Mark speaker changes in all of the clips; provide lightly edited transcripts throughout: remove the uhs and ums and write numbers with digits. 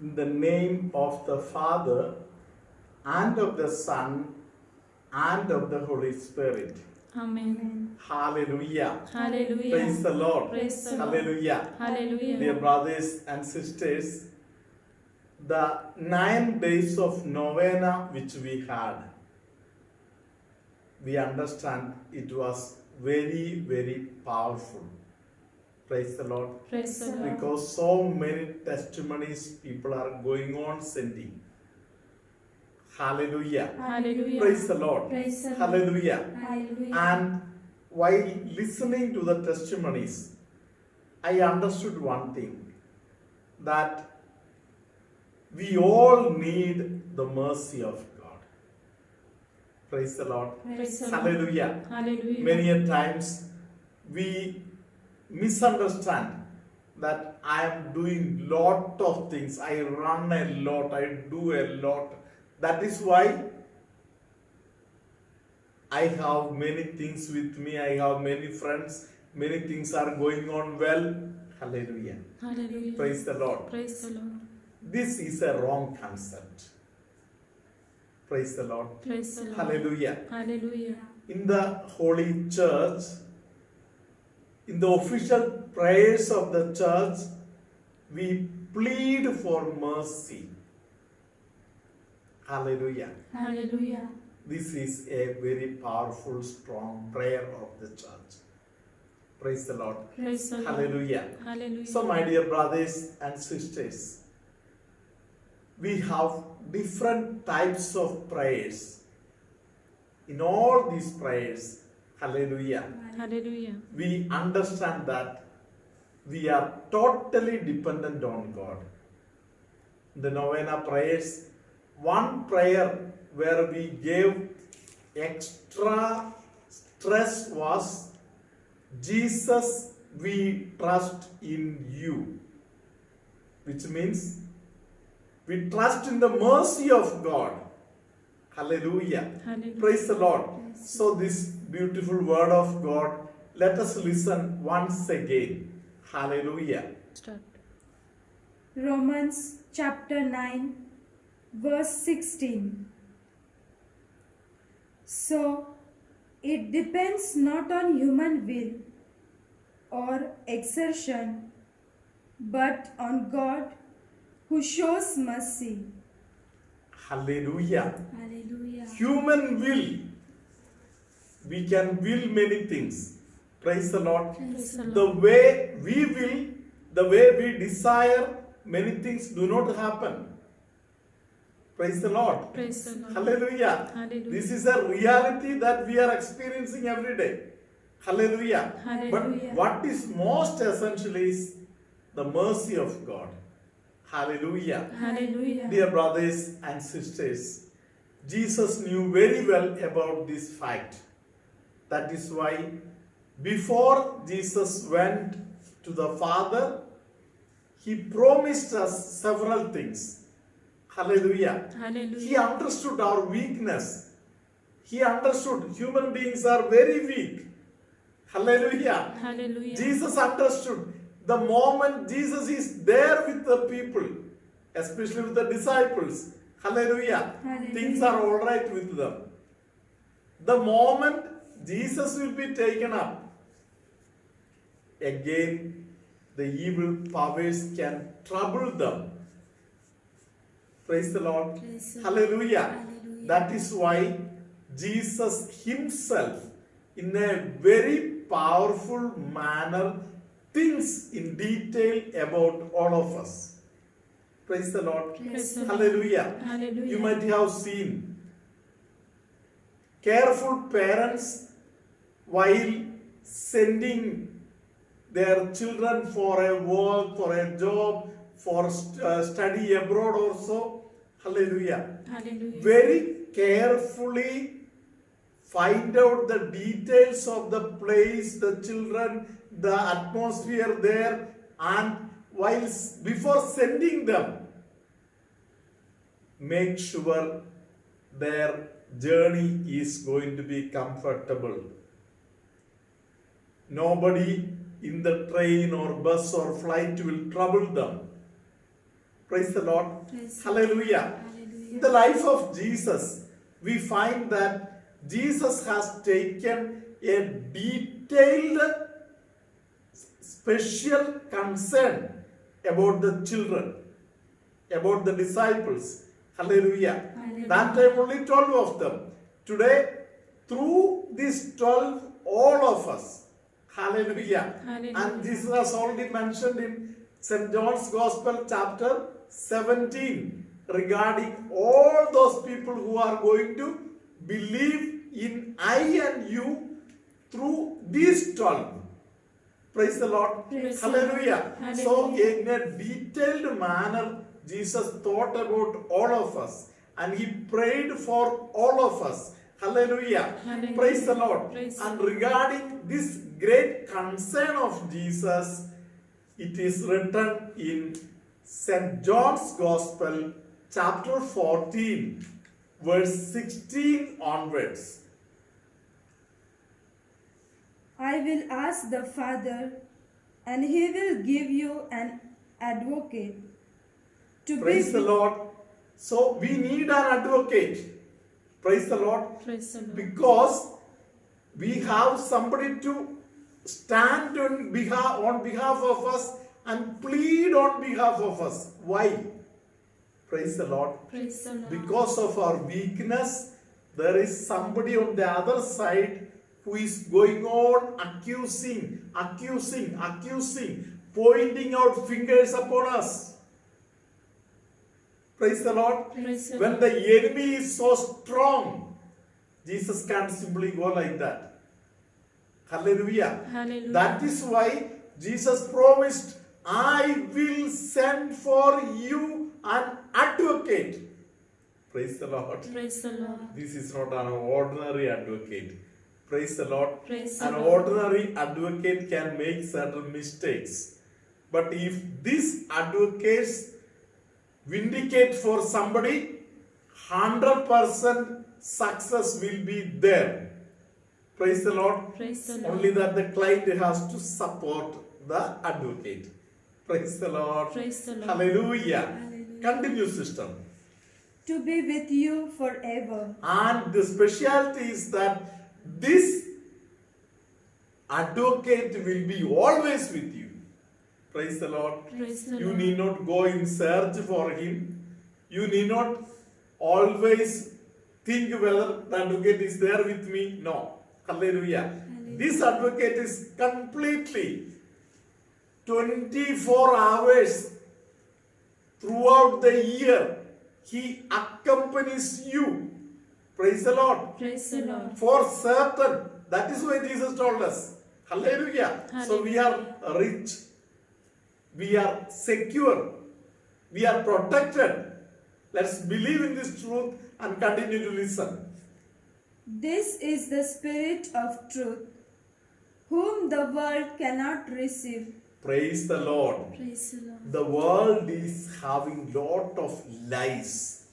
Speaker 1: In the name of the Father, and of the Son, and of the Holy Spirit.
Speaker 2: Amen.
Speaker 1: Hallelujah.
Speaker 2: Hallelujah.
Speaker 1: Praise the Lord.
Speaker 2: Praise the Lord.
Speaker 1: Hallelujah.
Speaker 2: Hallelujah.
Speaker 1: Dear brothers and sisters, the 9 days of novena which we had, we understand it was very, very powerful. Praise the Lord.
Speaker 2: Praise the Lord.
Speaker 1: Because so many testimonies people are going on sending. Hallelujah.
Speaker 2: Hallelujah.
Speaker 1: Praise the Lord.
Speaker 2: Praise the Lord.
Speaker 1: Hallelujah.
Speaker 2: Hallelujah.
Speaker 1: And while listening to the testimonies, I understood one thing, that we all need the mercy of God. Praise the Lord.
Speaker 2: Praise the Lord.
Speaker 1: Hallelujah.
Speaker 2: Hallelujah.
Speaker 1: Many a times we misunderstand that I am doing lot of things. I run a lot. I do a lot. That is why I have many things with me. I have many friends. Many things are going on well. Hallelujah.
Speaker 2: Hallelujah.
Speaker 1: Praise the Lord.
Speaker 2: Praise the Lord.
Speaker 1: This is a wrong concept. Praise the Lord.
Speaker 2: Praise the Lord.
Speaker 1: Hallelujah.
Speaker 2: Hallelujah.
Speaker 1: In the Holy Church, in the official prayers of the church, we plead for mercy. Hallelujah.
Speaker 2: Hallelujah.
Speaker 1: This is a very powerful, strong prayer of the church. Praise the Lord.
Speaker 2: Praise the Lord.
Speaker 1: Hallelujah.
Speaker 2: Hallelujah.
Speaker 1: So, my dear brothers and sisters, we have different types of prayers. In all these prayers, hallelujah,
Speaker 2: Hallelujah.
Speaker 1: we understand that we are totally dependent on God. In the novena prayers, one prayer where we gave extra stress was, Jesus, we trust in you. Which means we trust in the mercy of God. Hallelujah.
Speaker 2: Hallelujah.
Speaker 1: Praise the Lord. So this beautiful word of God, let us listen once again. Hallelujah.
Speaker 2: Start.
Speaker 3: Romans chapter 9, verse 16. So, it depends not on human will or exertion, but on God who shows mercy.
Speaker 1: Hallelujah.
Speaker 3: Hallelujah.
Speaker 1: Human will. We can will many things. Praise the Lord.
Speaker 2: Praise the
Speaker 1: The
Speaker 2: Lord.
Speaker 1: way we will, the way we desire, many things do not happen. Praise the Lord.
Speaker 2: Praise the Lord.
Speaker 1: Hallelujah.
Speaker 2: Hallelujah.
Speaker 1: This is a reality that we are experiencing every day. Hallelujah.
Speaker 2: Hallelujah.
Speaker 1: But what is most essential is the mercy of God. Hallelujah.
Speaker 2: Hallelujah.
Speaker 1: Dear brothers and sisters, Jesus knew very well about this fact. That is why before Jesus went to the Father, he promised us several things. Hallelujah. He
Speaker 2: Hallelujah.
Speaker 1: understood our weakness. He understood human beings are very weak. Hallelujah.
Speaker 2: Hallelujah.
Speaker 1: Jesus understood the moment Jesus is there with the people, especially with the disciples. Hallelujah.
Speaker 3: Hallelujah.
Speaker 1: Things are all right with them. The moment Jesus will be taken up, again the evil powers can trouble them. Praise the Lord.
Speaker 3: Praise the Lord.
Speaker 1: Hallelujah.
Speaker 3: Hallelujah.
Speaker 1: That is why Jesus himself, in a very powerful manner, thinks in detail about all of us. Praise the Lord.
Speaker 2: Praise the Lord.
Speaker 1: Hallelujah.
Speaker 2: Hallelujah.
Speaker 1: You might have seen careful parents while sending their children for a work, for a job, for study abroad also. Hallelujah.
Speaker 2: Hallelujah.
Speaker 1: Very carefully find out the details of the place, the children, the atmosphere there, and before sending them, make sure their journey is going to be comfortable. Nobody in the train or bus or flight will trouble them. Praise the Lord.
Speaker 2: Praise
Speaker 1: Hallelujah.
Speaker 2: Hallelujah.
Speaker 1: In the life of Jesus, we find that Jesus has taken a detailed, special concern about the children, about the disciples. Hallelujah.
Speaker 2: Hallelujah.
Speaker 1: That time only 12 of them. Today, through these 12, all of us. Hallelujah.
Speaker 2: Hallelujah.
Speaker 1: And this was already mentioned in St. John's Gospel chapter 17 regarding all those people who are going to believe in I and you through these 12. Praise the Lord.
Speaker 2: Praise
Speaker 1: Hallelujah.
Speaker 2: the Lord.
Speaker 1: So
Speaker 2: Hallelujah.
Speaker 1: in a detailed manner, Jesus thought about all of us and he prayed for all of us. Hallelujah.
Speaker 2: Hallelujah.
Speaker 1: Praise the Lord.
Speaker 2: Praise the
Speaker 1: And
Speaker 2: Lord.
Speaker 1: regarding this great concern of Jesus, it is written in St. John's Gospel, chapter 14, verse 16 onwards.
Speaker 3: I will ask the Father, and he will give you an advocate to
Speaker 1: Praise
Speaker 3: be
Speaker 1: the Lord. So we need an advocate. Praise the Lord.
Speaker 2: Praise the Lord.
Speaker 1: Because we have somebody to stand on behalf of us and plead on behalf of us. Why? Praise the Lord.
Speaker 2: Praise the Lord.
Speaker 1: Because of our weakness, there is somebody on the other side who is going on accusing, pointing out fingers upon us. Praise the Lord.
Speaker 2: Praise the
Speaker 1: When
Speaker 2: Lord.
Speaker 1: the enemy is so strong, Jesus can't simply go like that. Hallelujah.
Speaker 2: Hallelujah.
Speaker 1: That is why Jesus promised, I will send for you an advocate. Praise the Lord.
Speaker 2: Praise the Lord.
Speaker 1: This is not an ordinary advocate. Praise the Lord.
Speaker 2: Praise the
Speaker 1: An
Speaker 2: Lord.
Speaker 1: ordinary advocate can make certain mistakes. But if these advocates vindicate for somebody, 100% success will be there. Praise the Lord.
Speaker 2: Praise the Lord.
Speaker 1: Only that the client has to support the advocate. Praise the Lord.
Speaker 2: Praise the Lord.
Speaker 1: Hallelujah.
Speaker 2: Hallelujah.
Speaker 1: Continue, sister.
Speaker 3: to be with you forever.
Speaker 1: And the specialty is that this advocate will be always with you. Praise the Lord.
Speaker 2: Praise the
Speaker 1: You
Speaker 2: Lord.
Speaker 1: need not go in search for him. You need not always think whether the advocate is there with me. No. Hallelujah. This advocate is completely 24 hours throughout the year. He accompanies you. Praise the Lord.
Speaker 2: Praise the Lord.
Speaker 1: For certain. That is why Jesus told us. Hallelujah. So we are rich. We are secure. We are protected. Let's believe in this truth and continue to listen.
Speaker 3: This is the Spirit of truth, whom the world cannot receive.
Speaker 1: Praise the Lord.
Speaker 2: Praise the Lord.
Speaker 1: The world is having lot of lies,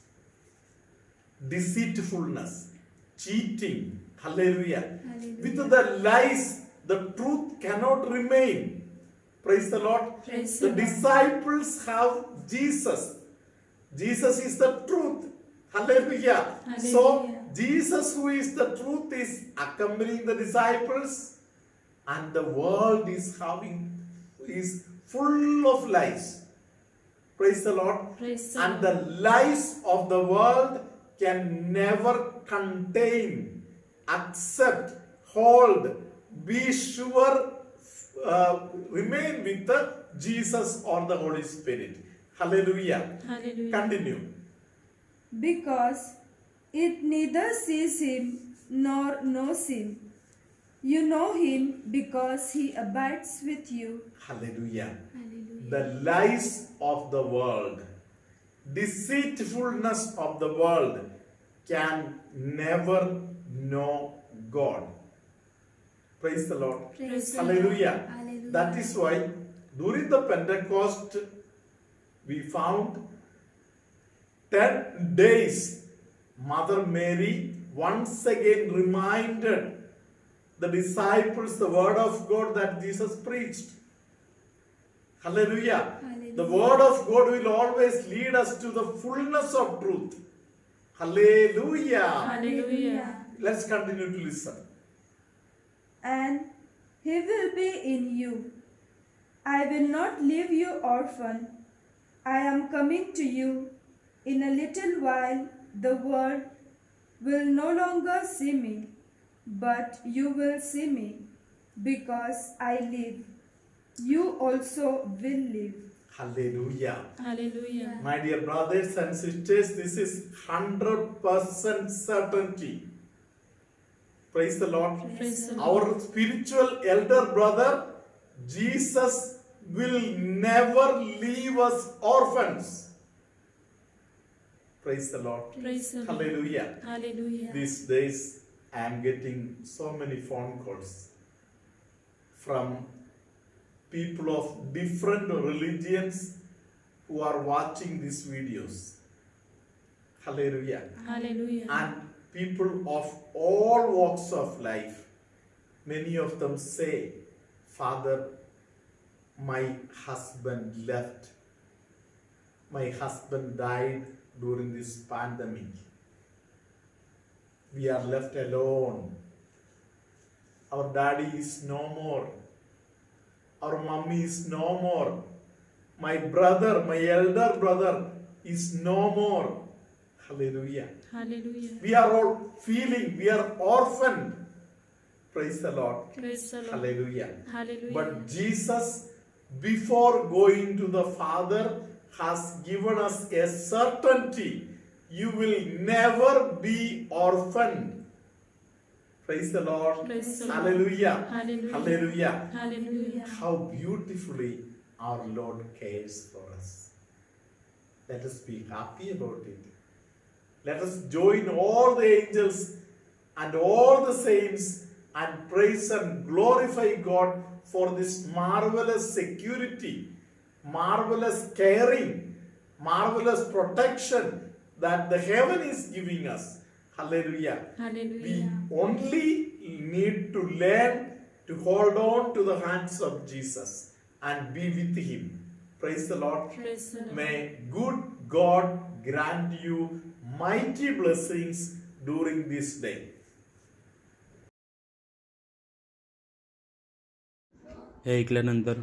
Speaker 1: deceitfulness, cheating. Hallelujah.
Speaker 2: Hallelujah.
Speaker 1: With the lies, the truth cannot remain. Praise the Lord.
Speaker 2: Praise
Speaker 1: The
Speaker 2: the Lord.
Speaker 1: disciples have Jesus. Jesus is the truth. Hallelujah. So,
Speaker 2: Hallelujah.
Speaker 1: Jesus, who is the truth, is accompanying the disciples, and the world is full of lies. Praise the Lord.
Speaker 2: Praise the
Speaker 1: And
Speaker 2: Lord.
Speaker 1: the lies of the world can never contain, accept, hold, be sure, remain with Jesus or the Holy Spirit. Hallelujah.
Speaker 2: Hallelujah.
Speaker 1: Continue.
Speaker 3: Because it neither sees him nor knows him. You know him because he abides with you.
Speaker 1: Hallelujah.
Speaker 2: Hallelujah.
Speaker 1: The lies of the world, deceitfulness of the world can never know God. Praise the Lord.
Speaker 2: Praise the
Speaker 1: Hallelujah.
Speaker 2: Hallelujah.
Speaker 1: That is why during the Pentecost we found 10 days Mother Mary once again reminded the disciples the word of God that Jesus preached. Hallelujah.
Speaker 2: Hallelujah.
Speaker 1: The word of God will always lead us to the fullness of truth. Hallelujah.
Speaker 2: Hallelujah.
Speaker 1: Let's continue to listen.
Speaker 3: And he will be in you. I will not leave you orphan. I am coming to you. In a little while the world will no longer see me, but you will see me. Because I live, you also will live.
Speaker 1: Hallelujah.
Speaker 2: Hallelujah.
Speaker 1: My dear brothers and sisters, this is 100% certainty. Praise the Lord.
Speaker 2: Praise the Lord.
Speaker 1: Our spiritual elder brother, Jesus, will never leave us orphans. Praise the Lord.
Speaker 2: Praise the Lord.
Speaker 1: Hallelujah.
Speaker 2: Hallelujah.
Speaker 1: These days, I am getting so many phone calls from people of different religions who are watching these videos. Hallelujah.
Speaker 2: Hallelujah.
Speaker 1: And people of all walks of life. Many of them say, Father, my husband left. My husband died during this pandemic. We are left alone. Our daddy is no more. Our mommy is no more. My brother, my elder brother is no more. Hallelujah.
Speaker 2: Hallelujah.
Speaker 1: We are all feeling we are orphaned. Praise the Lord.
Speaker 2: Praise the Lord.
Speaker 1: Hallelujah.
Speaker 2: Hallelujah.
Speaker 1: But Jesus, before going to the Father, has given us a certainty. You will never be orphaned. Praise the Lord.
Speaker 2: Praise the Lord.
Speaker 1: Hallelujah.
Speaker 2: Hallelujah.
Speaker 1: Hallelujah.
Speaker 2: Hallelujah.
Speaker 1: How beautifully our Lord cares for us. Let us be happy about it. Let us join all the angels and all the saints and praise and glorify God for this marvelous security, marvelous caring, marvelous protection that the heaven is giving us. Hallelujah. We
Speaker 2: Hallelujah.
Speaker 1: only need to learn to hold on to the hands of Jesus and be with Him. Praise the Lord.
Speaker 2: Praise the Lord.
Speaker 1: May good God grant you mighty blessings during this day.
Speaker 4: हे ऐकल्यानंतर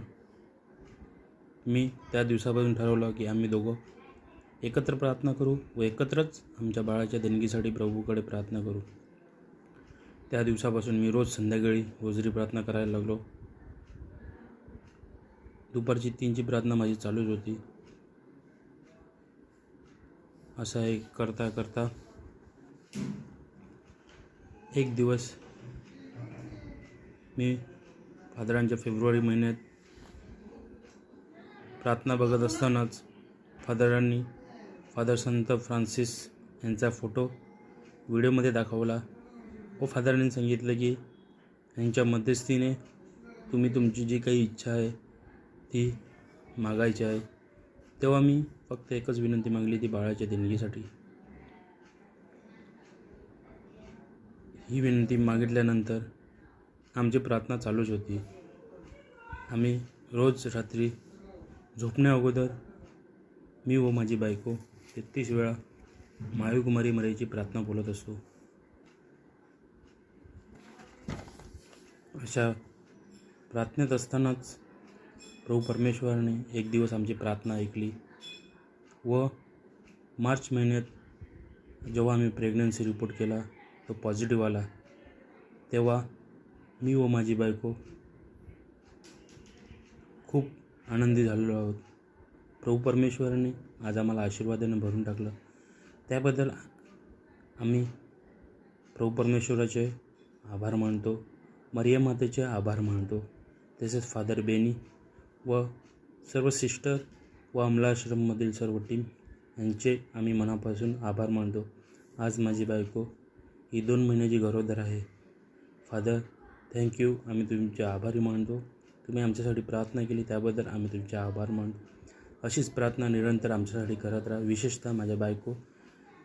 Speaker 4: मी त्या दिवसापासून ठरवलं की आम्ही दोघं एकत्र प्रार्थना करू व एकत्रच आमच्या बाळाच्या देणगीसाठी प्रभूकडे प्रार्थना करू. त्या दिवसापासून मी रोज संध्याकाळी रोजरी प्रार्थना करायला लागलो. दुपारची 3ची प्रार्थना माझी चालूच होती. असं हे करता करता एक दिवस मी फादरांच्या फेब्रुवारी महिन्यात प्रार्थना बघत असतानाच फादरांनी फादर संत फ्रान्सिस यांचा फोटो व्हिडिओमध्ये दाखवला व फादरांनी सांगितलं की यांच्या मध्यस्थीने तुम्ही तुमची जी काही इच्छा आहे ती मागायची आहे. तेव्हा मी फक्त एकच विनंती मागली, ती बाळाच्या देणगीसाठी. ही विनंती मागितल्यानंतर आमची प्रार्थना चालूच होती. आम्ही रोज रात्री झोपण्या अगोदर मी व माझी बायको 33 वेळा मायुकुमारी मरेची प्रार्थना बोलत असतो. अशा प्रार्थनेत असतानाच प्रभू परमेश्वराने एक दिवस आमची प्रार्थना ऐकली व मार्च महिन्यात जेव्हा आम्ही प्रेग्नन्सी रिपोर्ट केला तो पॉझिटिव्ह आला, तेव्हा मी व माझी बायको खूप आनंदी झालेलो आहोत. प्रभू परमेश्वराने आज आम्हाला आशीर्वादाने भरून टाकलं. त्याबद्दल आम्ही प्रभू परमेश्वराचे आभार मानतो, मरियम मातेचे आभार मानतो. तसेच फादर बेनी व सर्व सिस्टर व अमलाश्रममधील सर्व टीम यांचे आम्ही मनापासून आभार मानतो. आज माझी बायको ही 2 महिन्याची गरोदर आहे. Father thank you. आम्ही तुमचे आभारी मानतो. तुम्ही आमच्यासाठी प्रार्थना केली त्याबद्दल आम्ही तुमचे आभार मानतो. अशीच प्रार्थना निरंतर आमच्यासाठी करत राहा. विशेषतः माझ्या बायको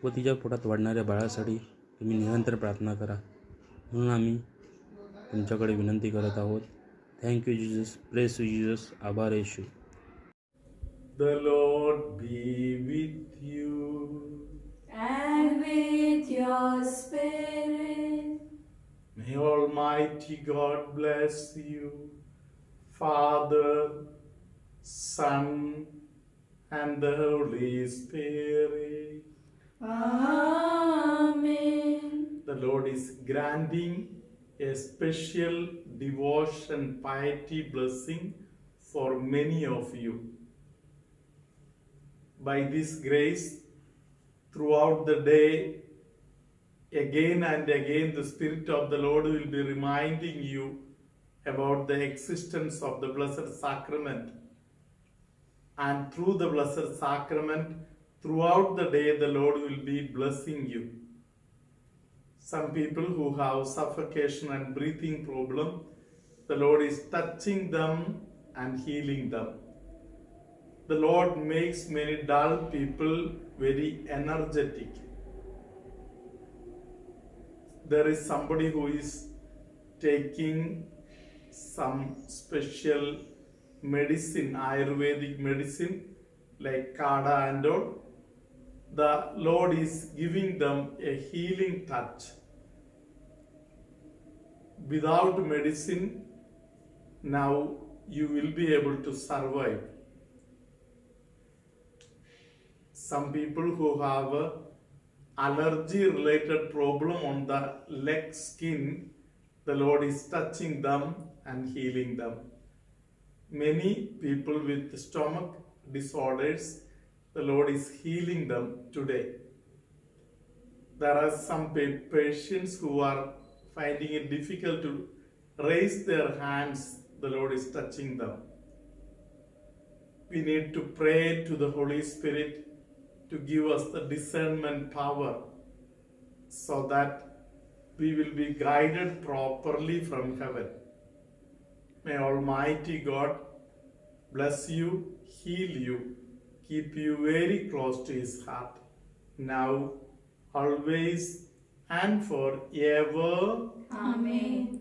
Speaker 4: व तिच्या पोटात वाढणाऱ्या बाळासाठी तुम्ही निरंतर प्रार्थना करा म्हणून आम्ही तुमच्याकडे विनंती करत आहोत. Thank you Jesus. Press you Jesus. आभार येशू.
Speaker 1: The Lord be with you.
Speaker 2: And with your spirit.
Speaker 1: May Almighty God bless you, Father, Son, and the Holy Spirit.
Speaker 2: Amen.
Speaker 1: The Lord is granting a special devotion, piety blessing for many of you. By this grace, throughout the day, again and again, the Spirit of the Lord will be reminding you about the existence of the Blessed Sacrament. And through the Blessed Sacrament, throughout the day, the Lord will be blessing you. Some people who have suffocation and breathing problem, the Lord is touching them and healing them. The Lord makes many dull people very energetic. There is somebody who is taking some special medicine, Ayurvedic medicine, like Kada and all. The Lord is giving them a healing touch. Without medicine, now you will be able to survive. Some people who have a allergy related problem on the leg skin, the Lord is touching them and healing them. Many people with stomach disorders, the Lord is healing them today. There are some patients who are finding it difficult to raise their hands, the Lord is touching them. We need to pray to the Holy Spirit to give us the discernment power so that we will be guided properly from heaven. May Almighty God bless you, heal you, keep you very close to His heart, now, always, and forever.
Speaker 2: Amen.